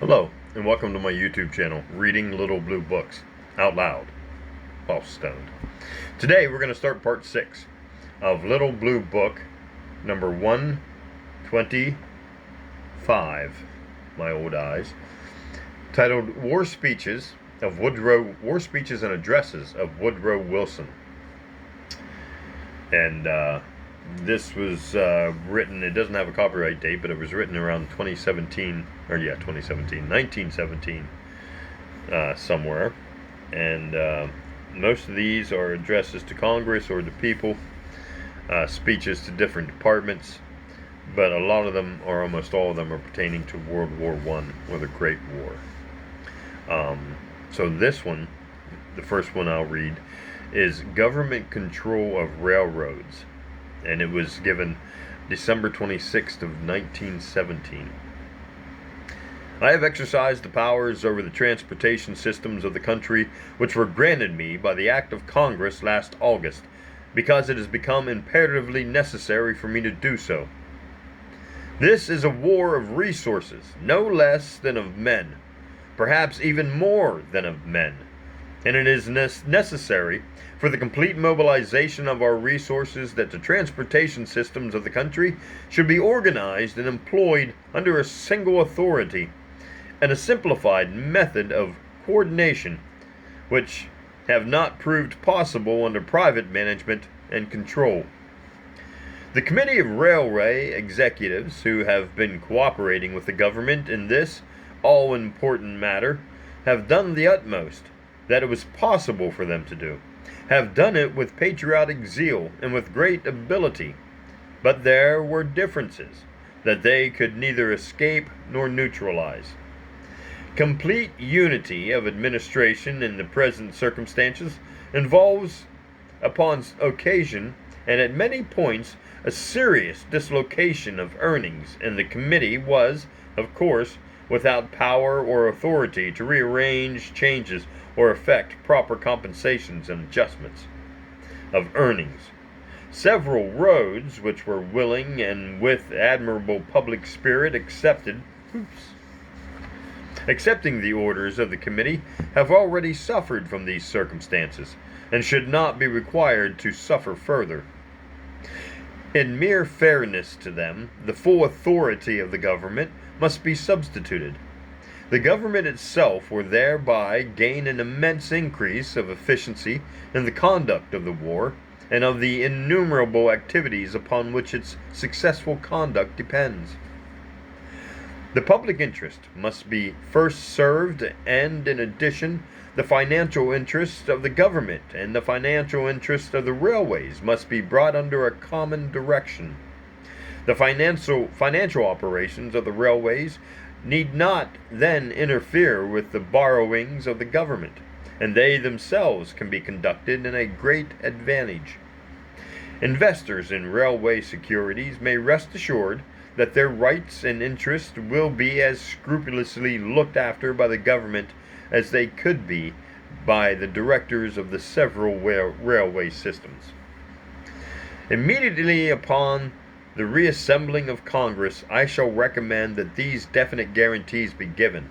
Hello, and welcome to my YouTube channel, Reading Little Blue Books, out loud, while stoned. Today we're going to start part 6 of Little Blue Book number 125, my old eyes, titled War Speeches and Addresses of Woodrow Wilson. And this was written, it doesn't have a copyright date, but it was written around 1917, somewhere. And most of these are addresses to Congress or the people, speeches to different departments, but a lot of them, or almost all of them, are pertaining to World War I, or the Great War. So this one, the first one I'll read, is Government Control of Railroads, and it was given December 26th of 1917. I have exercised the powers over the transportation systems of the country which were granted me by the Act of Congress last August, because it has become imperatively necessary for me to do so. This is a war of resources, no less than of men, perhaps even more than of men, and it is necessary for the complete mobilization of our resources that the transportation systems of the country should be organized and employed under a single authority and a simplified method of coordination, which have not proved possible under private management and control. The Committee of Railway Executives, who have been cooperating with the government in this all-important matter, have done the utmost that it was possible for them to do, have done it with patriotic zeal and with great ability, but there were differences that they could neither escape nor neutralize. Complete unity of administration in the present circumstances involves, upon occasion and at many points, a serious dislocation of earnings, and the committee was, of course, without power or authority to rearrange changes or effect proper compensations and adjustments of earnings. Several roads, which were willing and with admirable public spirit accepting the orders of the committee, have already suffered from these circumstances, and should not be required to suffer further. In mere fairness to them, the full authority of the government must be substituted. The government itself will thereby gain an immense increase of efficiency in the conduct of the war and of the innumerable activities upon which its successful conduct depends. The public interest must be first served, and in addition, the financial interest of the government and the financial interest of the railways must be brought under a common direction. The financial operations of the railways need not then interfere with the borrowings of the government, and they themselves can be conducted in a great advantage. Investors in railway securities may rest assured that their rights and interests will be as scrupulously looked after by the government as they could be by the directors of the several railway systems. Immediately upon the reassembling of Congress, I shall recommend that these definite guarantees be given.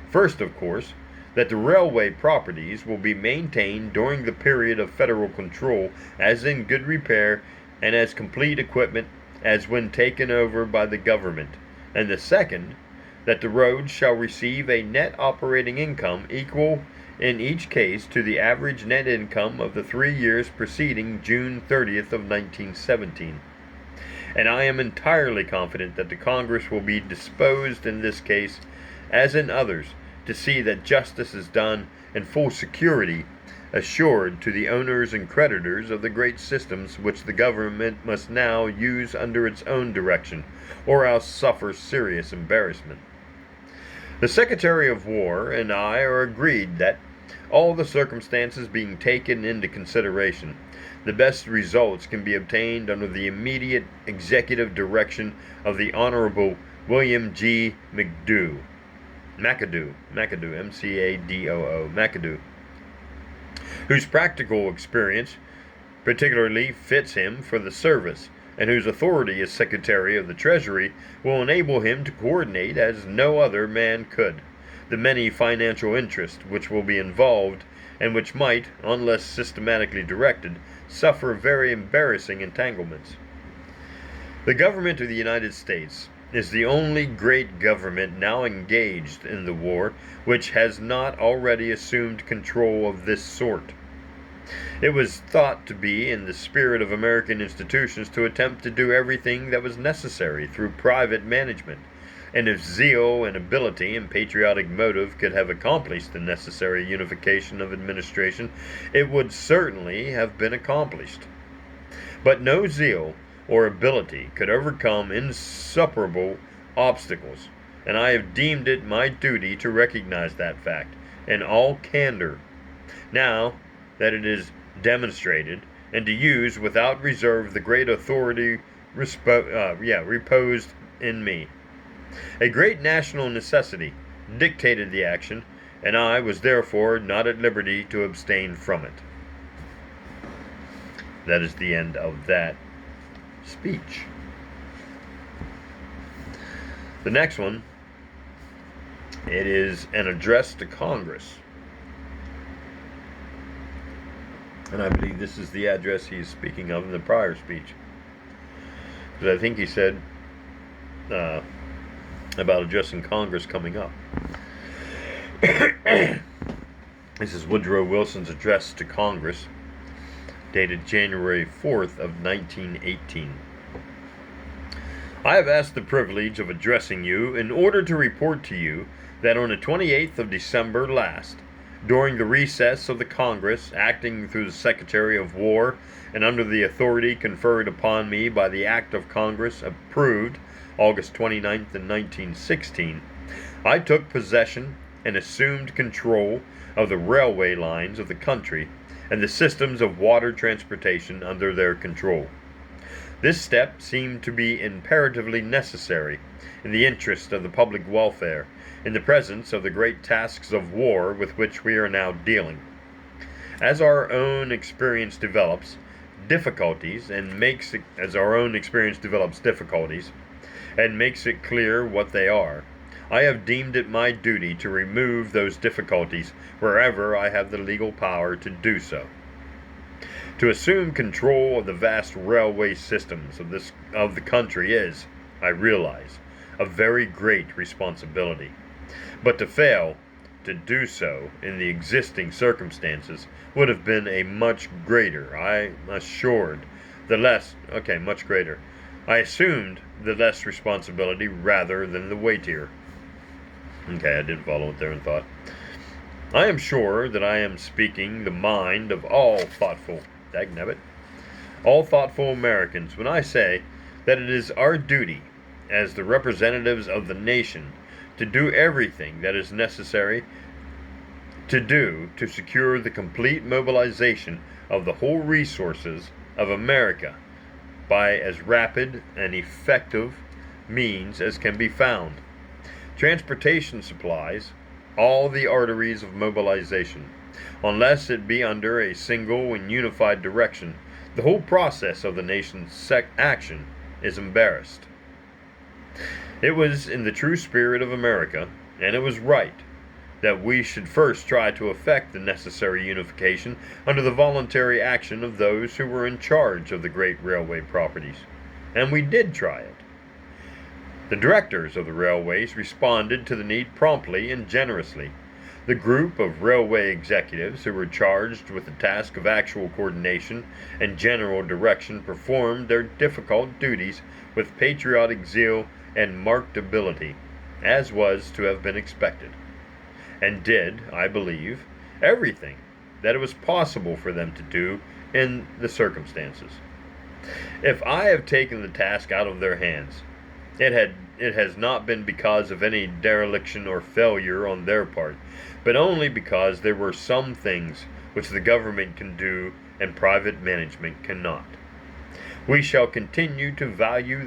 First, of course, that the railway properties will be maintained during the period of federal control as in good repair and as complete equipment as when taken over by the government. And the second, that the roads shall receive a net operating income equal in each case to the average net income of the 3 years preceding June 30th of 1917. And I am entirely confident that the Congress will be disposed in this case, as in others, to see that justice is done and full security assured to the owners and creditors of the great systems which the government must now use under its own direction, or else suffer serious embarrassment. The Secretary of War and I are agreed that, all the circumstances being taken into consideration, the best results can be obtained under the immediate executive direction of the Honorable William G. McAdoo, M-C-A-D-O-O, McAdoo, whose practical experience particularly fits him for the service and whose authority as Secretary of the Treasury will enable him to coordinate as no other man could the many financial interests which will be involved and which might, unless systematically directed, suffer very embarrassing entanglements. The government of the United States is the only great government now engaged in the war which has not already assumed control of this sort. It was thought to be in the spirit of American institutions to attempt to do everything that was necessary through private management, and if zeal and ability and patriotic motive could have accomplished the necessary unification of administration, it would certainly have been accomplished. But no zeal or ability could overcome insuperable obstacles, and I have deemed it my duty to recognize that fact in all candor, now that it is demonstrated, and to use without reserve the great authority reposed in me. A great national necessity dictated the action, and I was therefore not at liberty to abstain from it. That is the end of that speech. The next one, it is an address to Congress. And I believe this is the address he is speaking of in the prior speech. Because I think he said about addressing Congress coming up. This is Woodrow Wilson's address to Congress, dated January 4th of 1918. I have asked the privilege of addressing you in order to report to you that on the 28th of December last, during the recess of the Congress, acting through the Secretary of War and under the authority conferred upon me by the Act of Congress approved August 29th, 1916, I took possession and assumed control of the railway lines of the country and the systems of water transportation under their control. This step seemed to be imperatively necessary in the interest of the public welfare, in the presence of the great tasks of war with which we are now dealing. As our own experience develops difficulties and makes it clear what they are, I have deemed it my duty to remove those difficulties wherever I have the legal power to do so. To assume control of the vast railway systems of the country is, I realize, a very great responsibility. But to fail to do so in the existing circumstances would have been a much greater, I assumed the less responsibility rather than the weightier. Okay, I didn't follow it there in thought. I am sure that I am speaking the mind of all thoughtful Americans when I say that it is our duty as the representatives of the nation to do everything that is necessary to do to secure the complete mobilization of the whole resources of America by as rapid and effective means as can be found. Transportation supplies all the arteries of mobilization. Unless it be under a single and unified direction, the whole process of the nation's action is embarrassed. It was in the true spirit of America, and it was right, that we should first try to effect the necessary unification under the voluntary action of those who were in charge of the great railway properties. And we did try it. The directors of the railways responded to the need promptly and generously. The group of railway executives who were charged with the task of actual coordination and general direction performed their difficult duties with patriotic zeal and marked ability, as was to have been expected, and did, I believe, everything that it was possible for them to do in the circumstances. If I have taken the task out of their hands, it has not been because of any dereliction or failure on their part, but only because there were some things which the government can do and private management cannot. We shall continue to value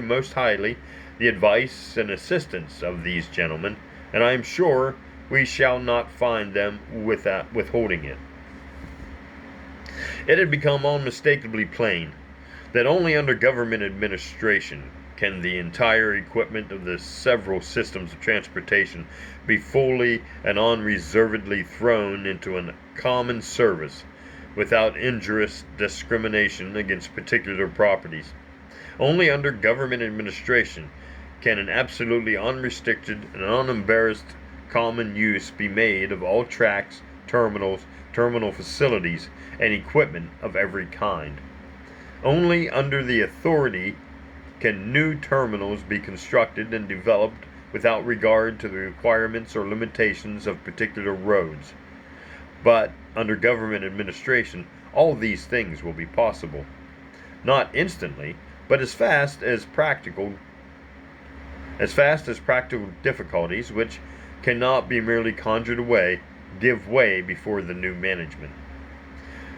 most highly the advice and assistance of these gentlemen, and I am sure we shall not find them withholding it. It had become unmistakably plain that only under government administration can the entire equipment of the several systems of transportation be fully and unreservedly thrown into a common service without injurious discrimination against particular properties. Only under government administration can an absolutely unrestricted and unembarrassed common use be made of all tracks, terminals, terminal facilities, and equipment of every kind. Only under the authority can new terminals be constructed and developed without regard to the requirements or limitations of particular roads. But under government administration, all these things will be possible. Not instantly, but as fast as practical difficulties which cannot be merely conjured away give way before the new management.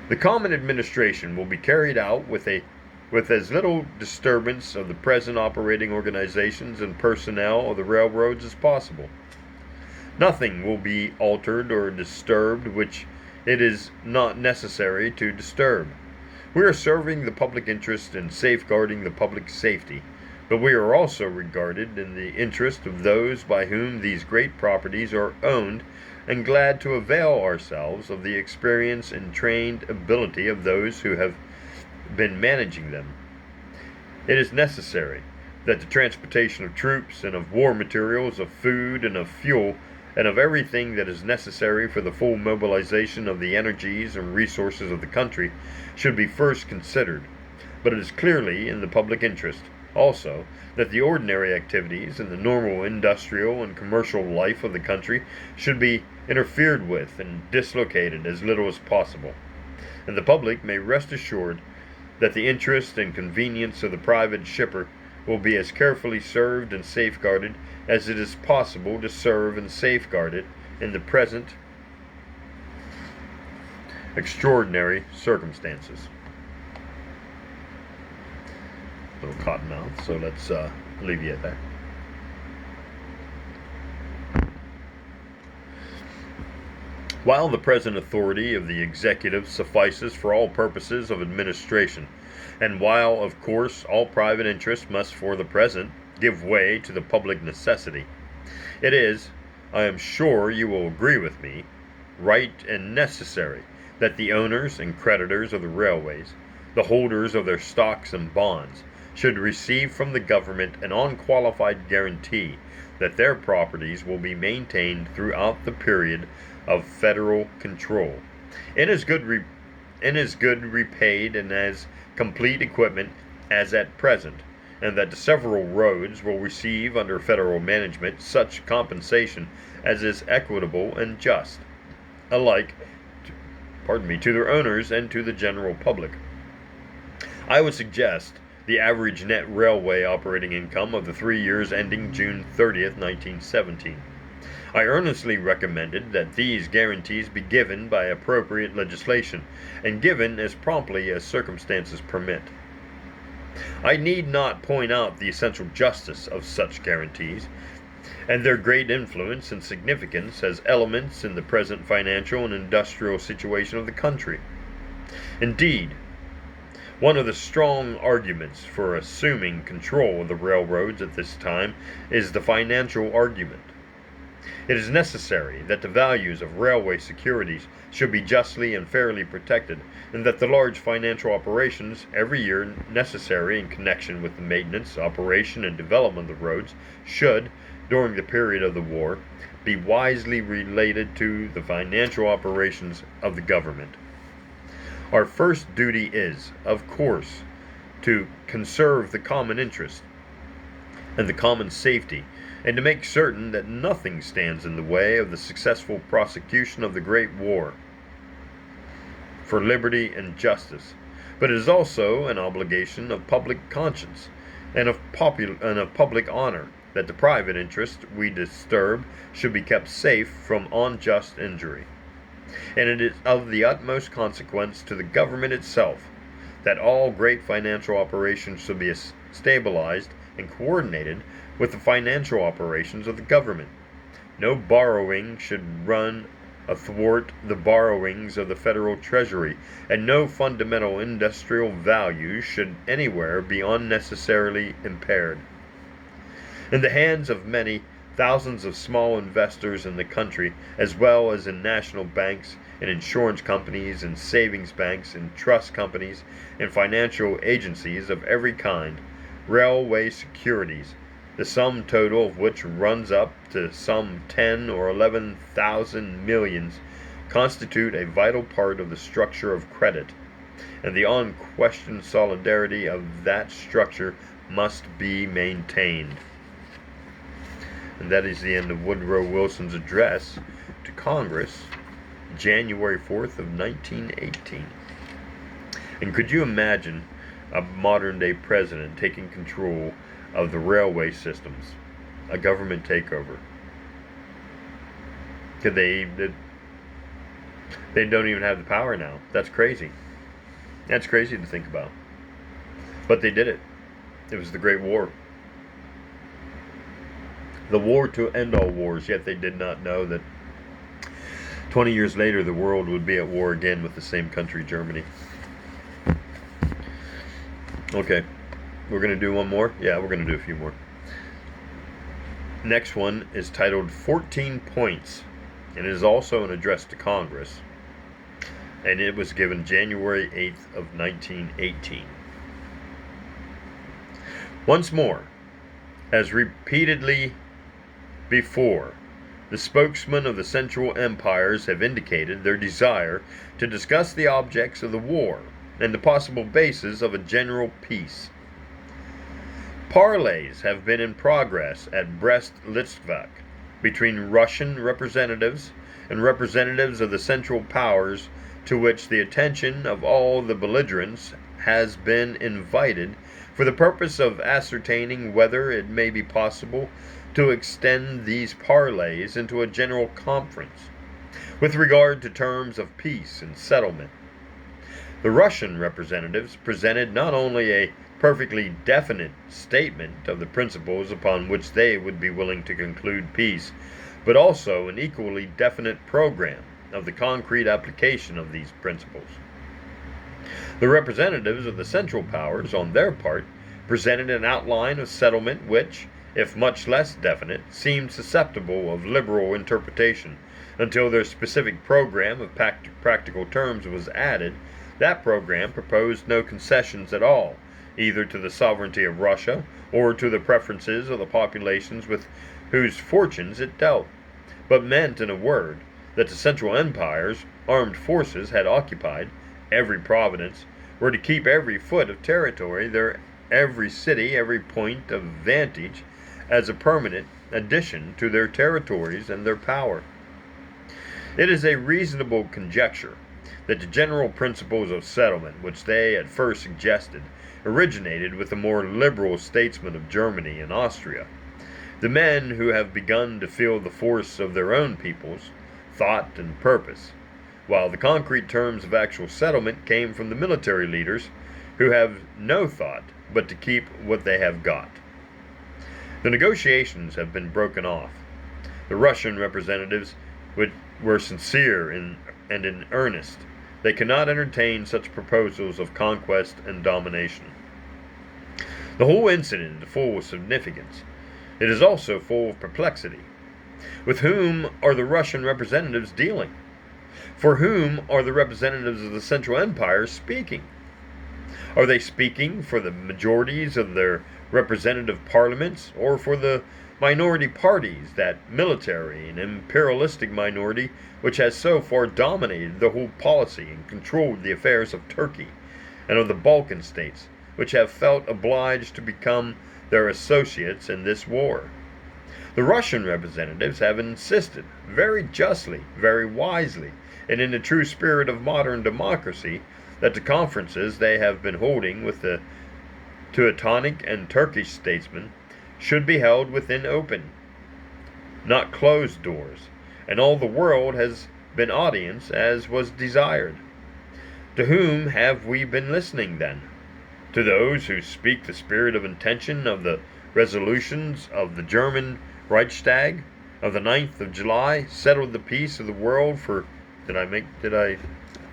The common administration will be carried out with as little disturbance of the present operating organizations and personnel of the railroads as possible. Nothing will be altered or disturbed which it is not necessary to disturb. We are serving the public interest and safeguarding the public safety, but we are also regarded in the interest of those by whom these great properties are owned, and glad to avail ourselves of the experience and trained ability of those who have been managing them. It is necessary that the transportation of troops and of war materials, of food and of fuel, and of everything that is necessary for the full mobilization of the energies and resources of the country should be first considered, but it is clearly in the public interest also that the ordinary activities and the normal industrial and commercial life of the country should be interfered with and dislocated as little as possible, and the public may rest assured that the interest and convenience of the private shipper will be as carefully served and safeguarded as it is possible to serve and safeguard it in the present extraordinary circumstances. A little cotton mouth, so let's leave you at that. While the present authority of the executive suffices for all purposes of administration, and while, of course, all private interest must for the present give way to the public necessity, it is, I am sure you will agree with me, right and necessary that the owners and creditors of the railways, the holders of their stocks and bonds, should receive from the government an unqualified guarantee that their properties will be maintained throughout the period of federal control, in as good repaid and as complete equipment as at present, and that the several roads will receive under federal management such compensation as is equitable and just, alike to their owners and to the general public. I would suggest the average net railway operating income of the 3 years ending June 30th, 1917. I earnestly recommended that these guarantees be given by appropriate legislation, and given as promptly as circumstances permit. I need not point out the essential justice of such guarantees, and their great influence and significance as elements in the present financial and industrial situation of the country. Indeed, one of the strong arguments for assuming control of the railroads at this time is the financial argument. It is necessary that the values of railway securities should be justly and fairly protected, and that the large financial operations every year necessary in connection with the maintenance, operation, and development of the roads should, during the period of the war, be wisely related to the financial operations of the government. Our first duty is, of course, to conserve the common interest and the common safety, and to make certain that nothing stands in the way of the successful prosecution of the great war for liberty and justice. But it is also an obligation of public conscience and of public honor that the private interest we disturb should be kept safe from unjust injury. And it is of the utmost consequence to the government itself that all great financial operations should be stabilized and coordinated with the financial operations of the government. No borrowing should run athwart the borrowings of the federal treasury, and no fundamental industrial value should anywhere be unnecessarily impaired. In the hands of many thousands of small investors in the country, as well as in national banks and insurance companies and savings banks and trust companies and financial agencies of every kind, railway securities, the sum total of which runs up to some 10 or 11,000 millions, constitute a vital part of the structure of credit, and the unquestioned solidarity of that structure must be maintained. And that is the end of Woodrow Wilson's address to Congress, January 4th of 1918. And could you imagine a modern-day president taking control of the railway systems, a government takeover? Could they don't even have the power now. That's crazy. That's crazy to think about. But they did it. It was the Great War. The war to end all wars, yet they did not know that 20 years later the world would be at war again with the same country, Germany. Okay, we're going to do one more? Yeah, we're going to do a few more. Next one is titled 14 Points, and it is also an address to Congress, and it was given January 8th of 1918. Once more, as repeatedly before, the spokesmen of the Central Empires have indicated their desire to discuss the objects of the war and the possible basis of a general peace. Parleys have been in progress at Brest-Litovsk between Russian representatives and representatives of the Central Powers, to which the attention of all the belligerents has been invited for the purpose of ascertaining whether it may be possible to extend these parleys into a general conference with regard to terms of peace and settlement. The Russian representatives presented not only a perfectly definite statement of the principles upon which they would be willing to conclude peace, but also an equally definite program of the concrete application of these principles. The representatives of the Central Powers, on their part, presented an outline of settlement which, if much less definite, seemed susceptible of liberal interpretation, until their specific program of practical terms was added. That program proposed no concessions at all, either to the sovereignty of Russia or to the preferences of the populations with whose fortunes it dealt, but meant, in a word, that the Central Empire's armed forces had occupied every province, were to keep every foot of territory, every city, every point of vantage, as a permanent addition to their territories and their power. It is a reasonable conjecture that the general principles of settlement which they at first suggested originated with the more liberal statesmen of Germany and Austria, the men who have begun to feel the force of their own people's thought and purpose, while the concrete terms of actual settlement came from the military leaders who have no thought but to keep what they have got. The negotiations have been broken off. The Russian representatives were sincere and in earnest. They cannot entertain such proposals of conquest and domination. The whole incident is full of significance. It is also full of perplexity. With whom are the Russian representatives dealing? For whom are the representatives of the Central Empire speaking? Are they speaking for the majorities of their representative parliaments, or for the minority parties, that military and imperialistic minority which has so far dominated the whole policy and controlled the affairs of Turkey and of the Balkan states, which have felt obliged to become their associates in this war? The Russian representatives have insisted, very justly, very wisely, and in the true spirit of modern democracy, that the conferences they have been holding with the Teutonic and Turkish statesmen should be held within open, not closed doors, and all the world has been audience as was desired. To whom have we been listening then? To those who speak the spirit of intention of the resolutions of the German Reichstag, of the 9th of July settled the peace of the world for, let me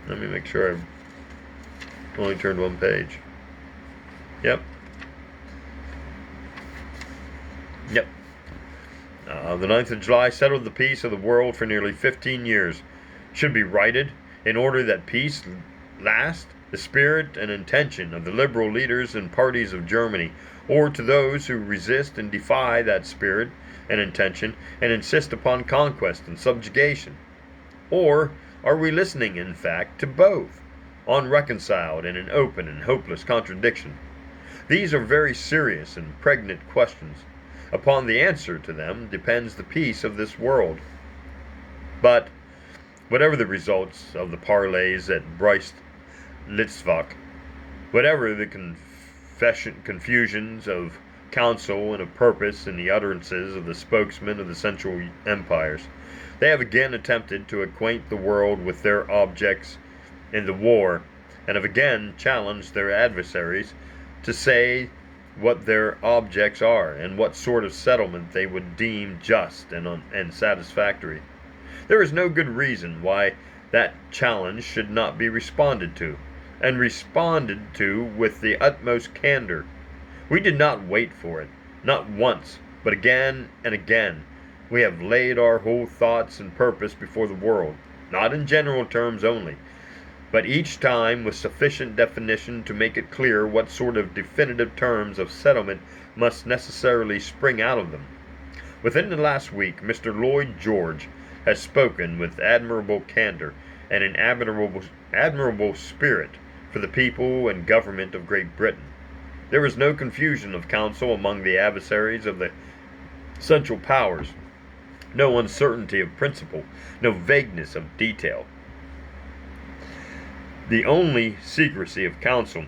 make sure I've only turned one page. Yep. The 9th of July settled the peace of the world for nearly 15 years. Should be righted in order that peace last. The spirit and intention of the liberal leaders and parties of Germany, or to those who resist and defy that spirit and intention and insist upon conquest and subjugation? Or are we listening, in fact, to both, unreconciled and in open and hopeless contradiction? These are very serious and pregnant questions. Upon the answer to them depends the peace of this world. But whatever the results of the parleys at Brest-Litovsk, whatever the confusions of counsel and of purpose in the utterances of the spokesmen of the Central Empires, they have again attempted to acquaint the world with their objects in the war, and have again challenged their adversaries to say what their objects are, and what sort of settlement they would deem just and satisfactory. There is no good reason why that challenge should not be responded to, and responded to with the utmost candor. We did not wait for it, not once, but again and again. We have laid our whole thoughts and purpose before the world, not in general terms only, but each time with sufficient definition to make it clear what sort of definitive terms of settlement must necessarily spring out of them. Within the last week, Mr. Lloyd George has spoken with admirable candor and an admirable spirit for the people and government of Great Britain. There is no confusion of counsel among the adversaries of the Central Powers, no uncertainty of principle, no vagueness of detail. The only secrecy of counsel,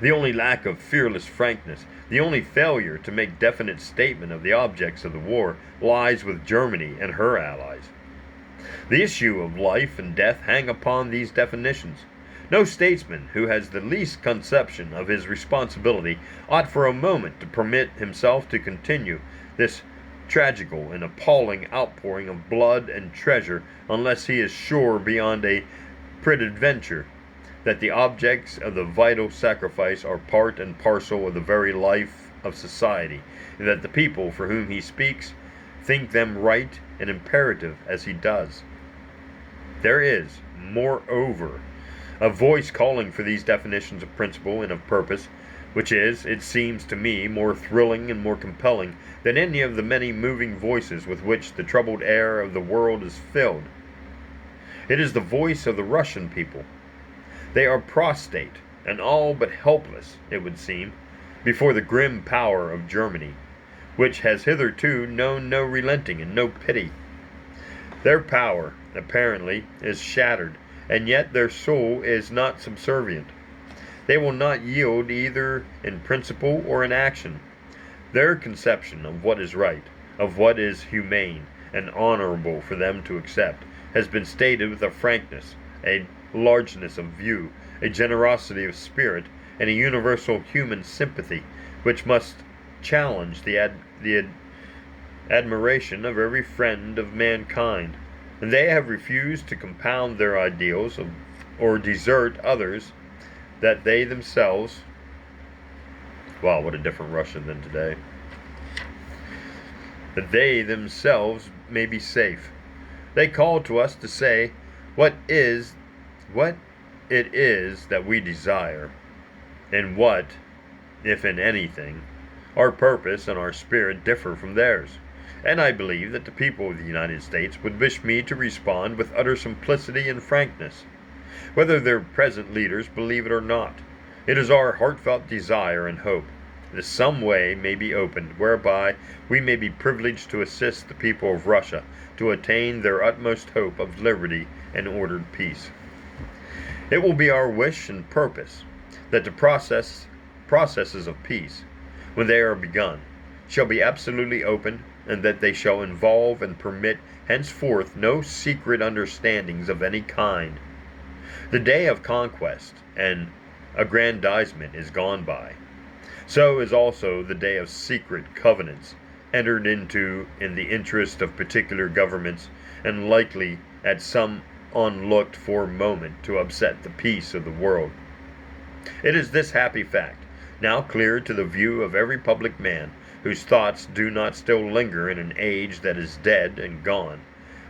the only lack of fearless frankness, the only failure to make definite statement of the objects of the war lies with Germany and her allies. The issue of life and death hang upon these definitions. No statesman who has the least conception of his responsibility ought for a moment to permit himself to continue this tragical and appalling outpouring of blood and treasure unless he is sure beyond a peradventure that the objects of the vital sacrifice are part and parcel of the very life of society, and that the people for whom he speaks think them right and imperative as he does. There is, moreover, a voice calling for these definitions of principle and of purpose, which is, it seems to me, more thrilling and more compelling than any of the many moving voices with which the troubled air of the world is filled. It is the voice of the Russian people. They are prostrate and all but helpless, it would seem, before the grim power of Germany, which has hitherto known no relenting and no pity. Their power, apparently, is shattered, and yet their soul is not subservient. They will not yield either in principle or in action. Their conception of what is right, of what is humane and honorable for them to accept, has been stated with a frankness, a largeness of view, a generosity of spirit, and a universal human sympathy, which must challenge the admiration of every friend of mankind. And they have refused to compound their ideals or desert others, that they themselves, wow, what a different Russian than today, that they themselves may be safe. They call to us to say what it is that we desire, and what, if in anything, our purpose and our spirit differ from theirs. And I believe that the people of the United States would wish me to respond with utter simplicity and frankness, whether their present leaders believe it or not. It is our heartfelt desire and hope that some way may be opened whereby we may be privileged to assist the people of Russia to attain their utmost hope of liberty and ordered peace. It will be our wish and purpose that the processes of peace, when they are begun, shall be absolutely open, and that they shall involve and permit henceforth no secret understandings of any kind. The day of conquest and aggrandizement is gone by. So is also the day of secret covenants entered into in the interest of particular governments, and likely at some unlooked for moment to upset the peace of the world. It is this happy fact, now clear to the view of every public man, whose thoughts do not still linger in an age that is dead and gone,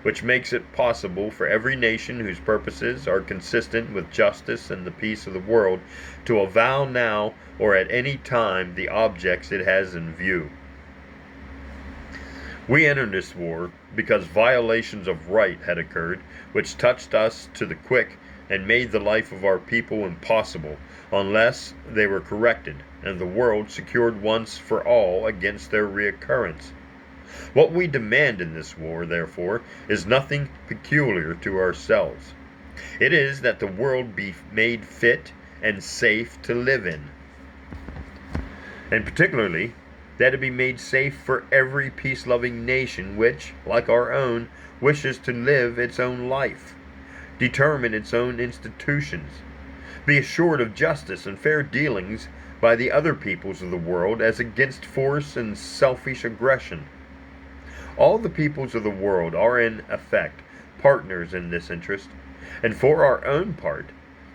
which makes it possible for every nation whose purposes are consistent with justice and the peace of the world to avow now or at any time the objects it has in view. We entered this war because violations of right had occurred, which touched us to the quick and made the life of our people impossible unless they were corrected, and the world secured once for all against their reoccurrence. What we demand in this war, therefore, is nothing peculiar to ourselves. It is that the world be made fit and safe to live in, and particularly that it be made safe for every peace-loving nation which, like our own, wishes to live its own life, determine its own institutions, be assured of justice and fair dealings by the other peoples of the world as against force and selfish aggression. All the peoples of the world are in effect partners in this interest, and for our own part,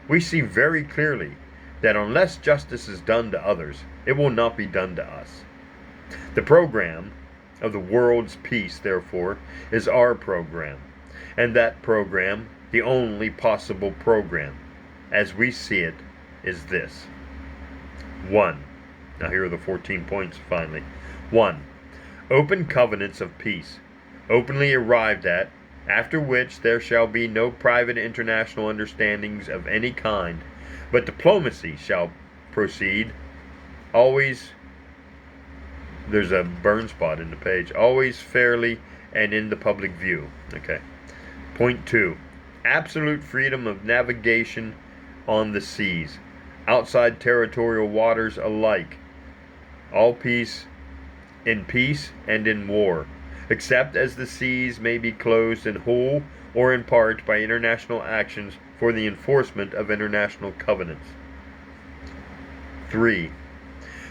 we see very clearly that unless justice is done to others, it will not be done to us. The program of the world's peace, therefore, is our program, and that program, the only possible program, as we see it, is this. 1. Now here are the 14 points finally. 1. Open covenants of peace, openly arrived at, after which there shall be no private international understandings of any kind, but diplomacy shall proceed, always, there's a burn spot in the page, always fairly and in the public view. Okay. Point 2. Absolute freedom of navigation on the seas, outside territorial waters alike, all peace, in peace and in war, except as the seas may be closed in whole or in part by international actions for the enforcement of international covenants. 3.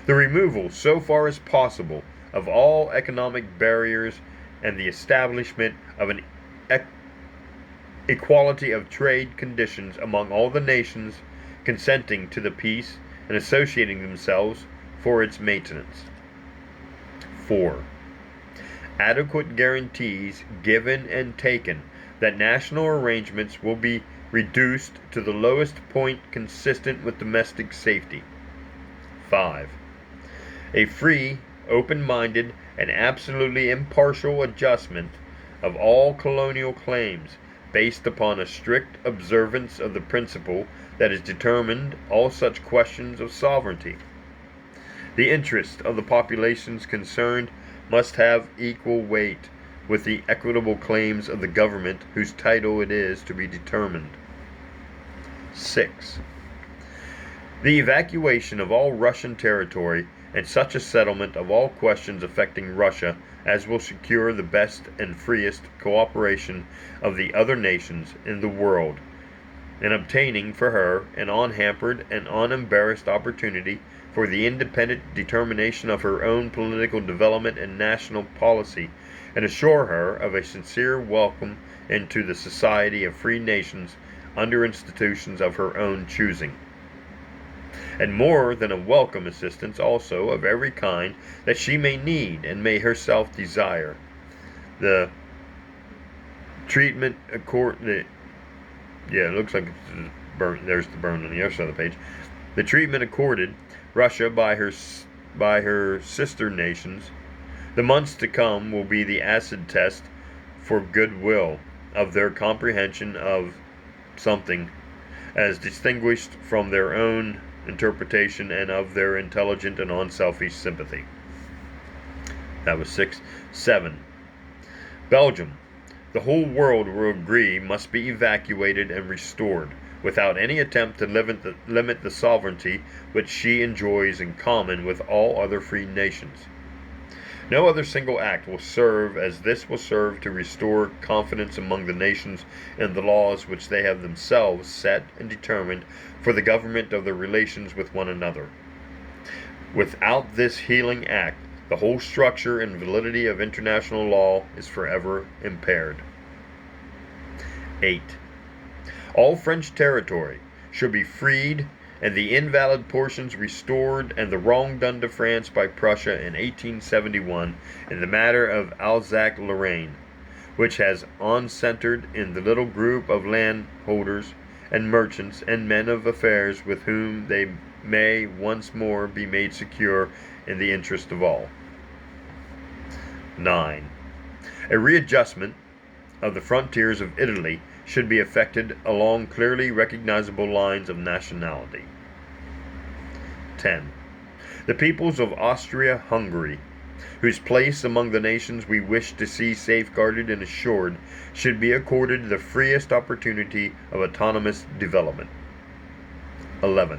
The removal, so far as possible, of all economic barriers and the establishment of an equality of trade conditions among all the nations consenting to the peace and associating themselves for its maintenance. 4. Adequate guarantees given and taken that national arrangements will be reduced to the lowest point consistent with domestic safety. 5. A free, open-minded, and absolutely impartial adjustment of all colonial claims based upon a strict observance of the principle that has determined all such questions of sovereignty. The interest of the populations concerned must have equal weight with the equitable claims of the government whose title it is to be determined. 6. The evacuation of all Russian territory and such a settlement of all questions affecting Russia as will secure the best and freest cooperation of the other nations in the world in obtaining for her an unhampered and unembarrassed opportunity for the independent determination of her own political development and national policy, and assure her of a sincere welcome into the society of free nations under institutions of her own choosing, and more than a welcome assistance also of every kind that she may need and may herself desire. The treatment it looks like it's burnt. There's the burn on the other side of the page. The treatment accorded Russia by her sister nations, the months to come will be the acid test for goodwill of their comprehension of something as distinguished from their own interpretation and of their intelligent and unselfish sympathy. That was 6. 7. Belgium. The whole world will agree must be evacuated and restored, without any attempt to limit the sovereignty which she enjoys in common with all other free nations. No other single act will serve as this will serve to restore confidence among the nations in the laws which they have themselves set and determined for the government of their relations with one another. Without this healing act, the whole structure and validity of international law is forever impaired. 8. All French territory should be freed and the invalid portions restored, and the wrong done to France by Prussia in 1871 in the matter of Alsace-Lorraine, which has centered in the little group of landholders and merchants and men of affairs with whom they may once more be made secure in the interest of all. 9. A readjustment of the frontiers of Italy should be effected along clearly recognizable lines of nationality. 10. The peoples of Austria-Hungary, whose place among the nations we wish to see safeguarded and assured, should be accorded the freest opportunity of autonomous development. 11.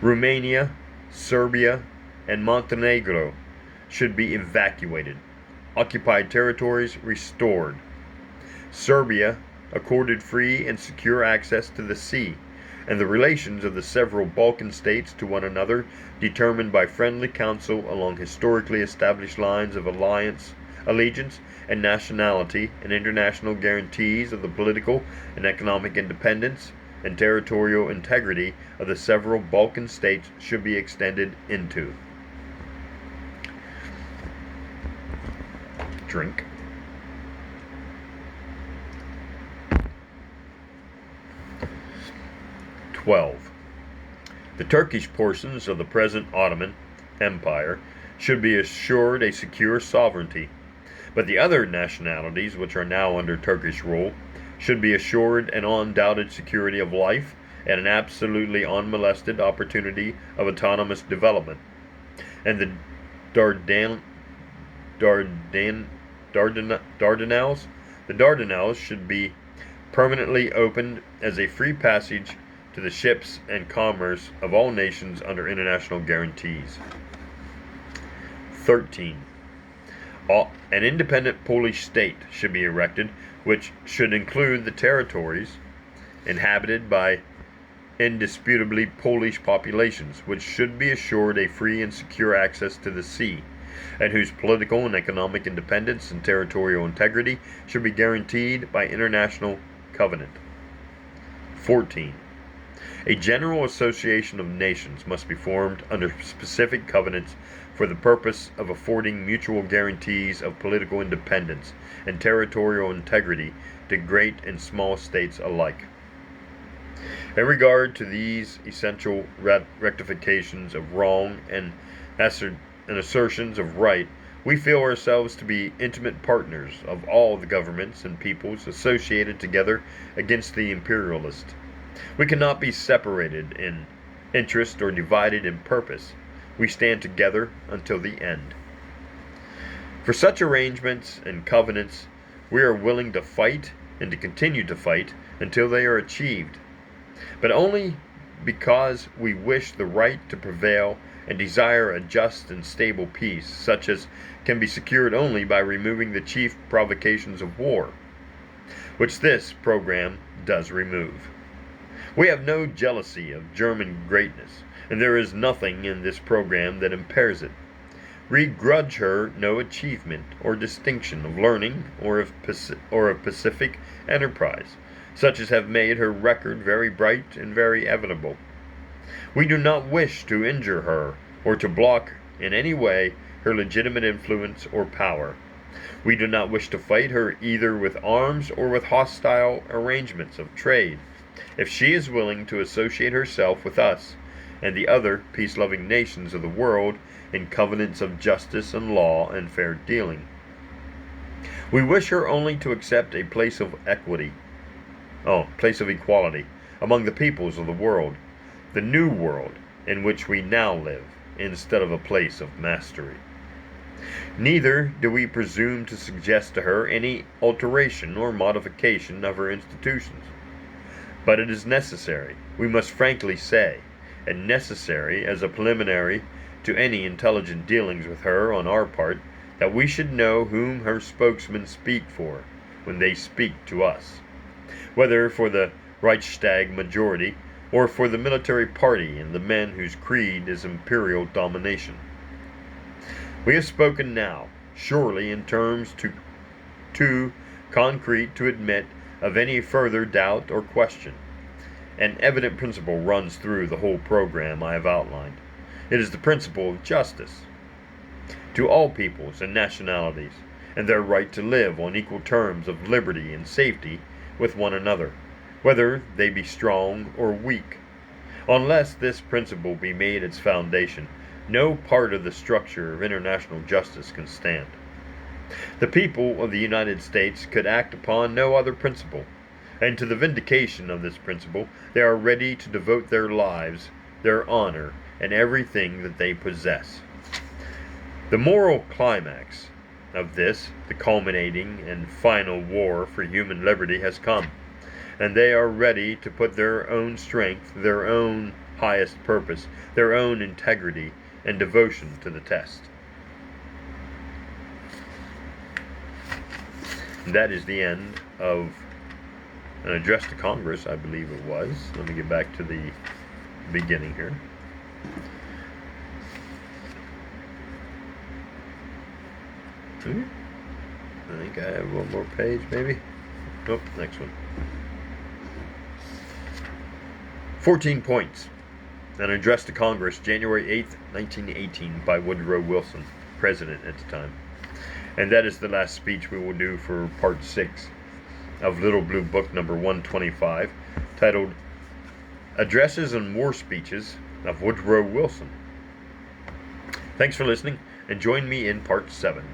Romania, Serbia, and Montenegro should be evacuated, occupied territories restored. Serbia accorded free and secure access to the sea, and the relations of the several Balkan states to one another determined by friendly counsel along historically established lines of allegiance and nationality, and international guarantees of the political and economic independence and territorial integrity of the several Balkan states should be extended into. Drink. 12. The Turkish portions of the present Ottoman Empire should be assured a secure sovereignty, but the other nationalities which are now under Turkish rule should be assured an undoubted security of life and an absolutely unmolested opportunity of autonomous development, and the Dardanelles should be permanently opened as a free passage to the ships and commerce of all nations under international guarantees. 13. An independent Polish state should be erected, which should include the territories inhabited by indisputably Polish populations, which should be assured a free and secure access to the sea, and whose political and economic independence and territorial integrity should be guaranteed by international covenant. 14. A general association of nations must be formed under specific covenants for the purpose of affording mutual guarantees of political independence and territorial integrity to great and small states alike. In regard to these essential rectifications of wrong and assertions of right, we feel ourselves to be intimate partners of all the governments and peoples associated together against the imperialist. We cannot be separated in interest or divided in purpose. We stand together until the end. For such arrangements and covenants, we are willing to fight and to continue to fight until they are achieved, but only because we wish the right to prevail and desire a just and stable peace, such as can be secured only by removing the chief provocations of war, which this program does remove. We have no jealousy of German greatness, and there is nothing in this program that impairs it. We grudge her no achievement or distinction of learning or of pacific enterprise, such as have made her record very bright and very evident. We do not wish to injure her or to block in any way her legitimate influence or power. We do not wish to fight her either with arms or with hostile arrangements of trade, if she is willing to associate herself with us and the other peace-loving nations of the world in covenants of justice and law and fair dealing. We wish her only to accept a place of equality among the peoples of the world, the new world in which we now live, instead of a place of mastery. Neither do we presume to suggest to her any alteration or modification of her institutions. But it is necessary, we must frankly say, and necessary as a preliminary to any intelligent dealings with her on our part, that we should know whom her spokesmen speak for when they speak to us, whether for the Reichstag majority or for the military party and the men whose creed is imperial domination. We have spoken now, surely in terms too concrete to admit of any further doubt or question. An evident principle runs through the whole program I have outlined. It is the principle of justice to all peoples and nationalities, and their right to live on equal terms of liberty and safety with one another, whether they be strong or weak. Unless this principle be made its foundation, no part of the structure of international justice can stand. The people of the United States could act upon no other principle, and to the vindication of this principle they are ready to devote their lives, their honor, and everything that they possess. The moral climax of this, the culminating and final war for human liberty, has come, and they are ready to put their own strength, their own highest purpose, their own integrity and devotion to the test. And that is the end of an address to Congress, I believe it was. Let me get back to the beginning here. I think I have one more page, maybe. Nope, next one. 14 points. An address to Congress, January 8th, 1918, by Woodrow Wilson, president at the time. And that is the last speech we will do for part 6 of Little Blue Book number 125, titled Addresses and War Speeches of Woodrow Wilson. Thanks for listening, and join me in part 7.